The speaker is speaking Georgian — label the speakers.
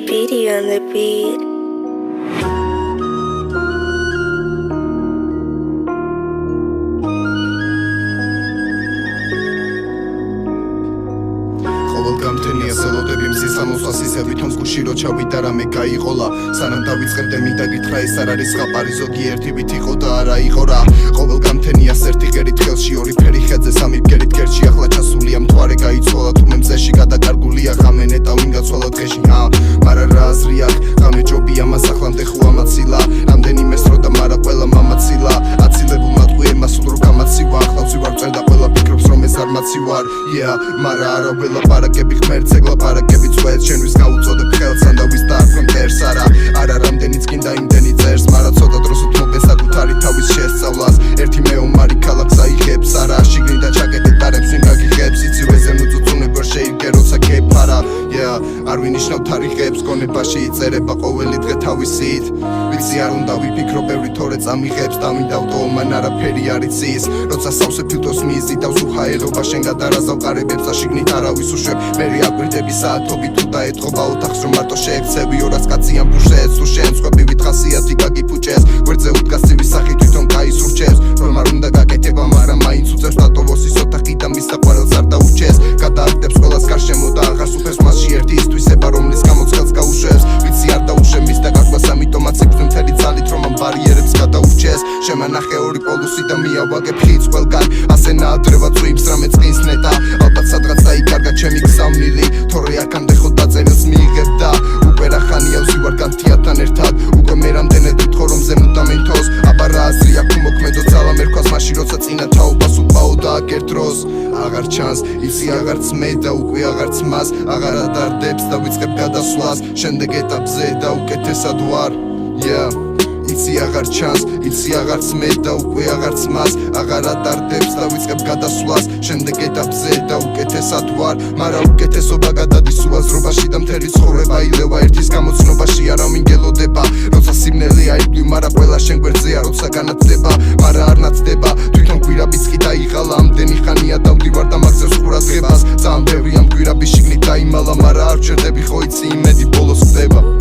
Speaker 1: Speedy on the beat.
Speaker 2: გამთენია სელოდები მზის ამოსვას ისევ თვითონ გუში რო ჩავიდა რამე გაიყოლა სანამ დავიწყებდე მინდა გითხრა ეს არ არის ხაპარი ზოგიერთი ვით იყო და არა იყო რა ყოველ გამთენია ერთი ღერით ხელში ორი ფერი ხეზე სამი ბგერით გერჩი ახლა ჩასულია მთვარე გაიცვალა თურმე მზეში გადაკარგულია ღამე ნეტა ვინ გაცვალა დღეში მარა რა აზრი აქვს ღამე ჯობია მას ახლამდე ხო ამაცილა რამდენიმე სრო და მარა ყველა მამაცილა აცილებულმა თქვი ემასულ რო გამაცივა ახლა ვცივარ წერ და ყველა ფიქრობს რომ ეს არ მაცივარ მარა არა ველაპარაკები ღმერთს ეგლაპარაკები წვეთ შენთვის გაუწოდებ ხელს ან და ვის დაარქვენ მტერს არა რამდენიც გინდა იმდენი წერს მარა ცოტა დროს უთმობ საკუთარი თავის შესწავლას ერთი მეომარი ქალაქს აიღებს არა შიგნიდან ჩაკეტე დარებს ვინ გაგიღებს იცივეზე მუწუწუნებ ვერ შეიგე როცა გეფარა არ ვინიშნავ თარიღებს გონებაში იწერება ყოველი დღე თავისით ვიცი არ უნდა ვიფიქრო ბევრი თორე წამიღებს დავინდავდო მან არაფერი არ იცის როცა სავსე ფილტოს მიიზიდავს უხაერობა შენ გადარაზავ კარებებს და შიგნით არავის უშვებ მერი აკვირდები საათობით თუ დაეთყობა ოთახს რომ მარტო შეექცევი 200 კაცი ამ ფუშეებს თუ შენ სხვებივით ხასიათი გაგიფუჭეს გვერდზე უდგას ცივი სახით თვითონ გაისურჩევს რომ არ უნდა გაკეთება მაგრამ მაინც უწევს დატოვოს ის ოთახი და მის საყვარელს არ დაურჩეს გადააგდებს ყველას გარშემო და აღარ სუფევს მასში ერთი ისთვის რომლის გამოც ხელს გაუშვებს ვიცი არ დაუშვებ მის და გაგვას ამიტომაც იბრძვი მთელი ძალით რომ ამ ბარიერებს გადაურჩეს შემანახე ორი პოლუსი და მიავაგებ ხიდს ყველგან ასე ნაადრევა წვიმს რამე წყინს ნეტა ალბათ სადღაც დაიკარგა ჩემი გზავნილი თორე აქამდე ხო დაწერილს მიიღებ და უკვე რა ხანია ვზივარ განთიათან ერთად უკვე მე რამდენად ვითხო რომ ზემოდან მენთოს აბა რა აზრი აქვს მოქმედო ძალა მერქვას მაშინ როცა წინა თაობას უპაო და აგერ დროს აღარ ჩანს იცი აღარც მე და უკვე აღარც მას აღარ ადარდებს და ვიწყებ გადასვლას შემდეგ ეტაპზე და უკეთესად ვარ იცი აღარ ჩანს იცი აღარც მე და უკვე აღარც მას აღარ ადარდებს და ვიწყებ გადასვლას შემდეგ ეტაპზე და უკეთესად ვარ მაგრამ უკეთესობა გადადის უაზრობაში და მთელი ცხოვრება ილევა ერთის გამოცნობაში არავინ გელოდება როცა სიმნელი აიგვი მაგრამ ყველა შენ გვერდზეა როცა განათდება მაგრამ არ ნათდება თვითონ გვირაბიც კი დაიღალა ამდენი ხანია დავდივარ და მაგზევს ყურადღებას ძალიან ბევრი ამ გვირაბის შიგნით დაიმალა მაგრამ არ ვჩერდები ხო იცი იმედი ბოლოს ხდება